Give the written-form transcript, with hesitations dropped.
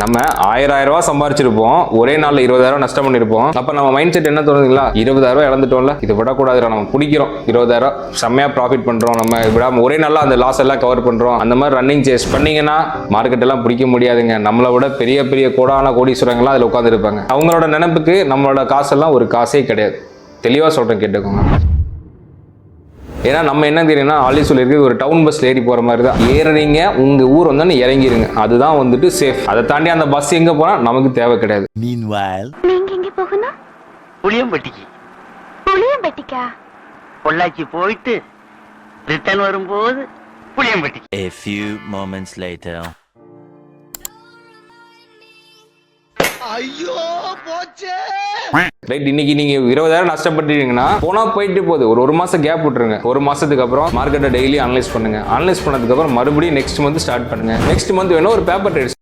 நம்ம 1000 ரூபாய் சம்பாரிச்சிருப்போம், ஒரே நாள்ல 20,000 நஷ்டம் பண்ணிருப்போம். அப்ப நம்ம மைண்ட் செட் என்ன தோணுதுங்களா, 20,000 இழந்துட்டோம்ல, இது விடக்கூடாதுடா, நம்ம பிடிக்கிறோம் 20,000 செம்மையா ப்ராஃபிட் பண்றோம், நம்ம விடாம ஒரே நாள்ல அந்த லாஸ் எல்லாம் கவர் பண்றோம். அந்த மாதிரி ரன்னிங் சேஸ் பண்ணீங்கன்னா மார்க்கெட் எல்லாம் பிடிக்க முடியாதுங்க. நம்மளை விட பெரிய பெரிய கோடீஸ்வரங்களாம் அதுல உட்கார்ந்து இருப்பாங்க. அவங்களோட நினைப்புக்கு நம்மளோட காசெல்லாம் ஒரு காசே கிடையாது. தெளிவா சொல்றேன், கேட்டுக்கோங்க. ஏன்னா நம்ம என்ன தெரியும்னா, ஆல்ரெடி சொல்லியிருக்கு, ஒரு டவுன் பஸ்ல ஏறி போற மாதிரி தான். ஏறுறீங்க, உங்க ஊர் வந்தோன்னு இறங்கிருங்க, அதுதான் வந்துட்டு சேஃப். அதை தாண்டி அந்த பஸ் எங்க போனா நமக்கு தேவை கிடையாது. Meanwhile, நீங்க எங்க போகணும்? புளியம்பட்டிக்கு. புளியம்பட்டிக்கா? பொள்ளாச்சி போயிட்டு ரிட்டர்ன் வரும்போது புளியம்பட்டிக்கு. a few moments later. Right, இன்னைக்கு நீங்க 20,000 நஷ்டப்பட்டீங்கன்னா போனா போயிட்டு போகுது. ஒரு மாசம் கேப் விட்டுருங்க. ஒரு மாசத்துக்கு அப்புறம் மார்க்கெட்டை டெய்லி அனலைஸ் பண்ணுங்க. அனலைஸ் பண்ணதுக்கு அப்புறம் மறுபடியும் நெக்ஸ்ட் மந்த் ஸ்டார்ட் பண்ணுங்க. நெக்ஸ்ட் மந்த் வேணும் ஒரு பேப்பர் ட்ரேட்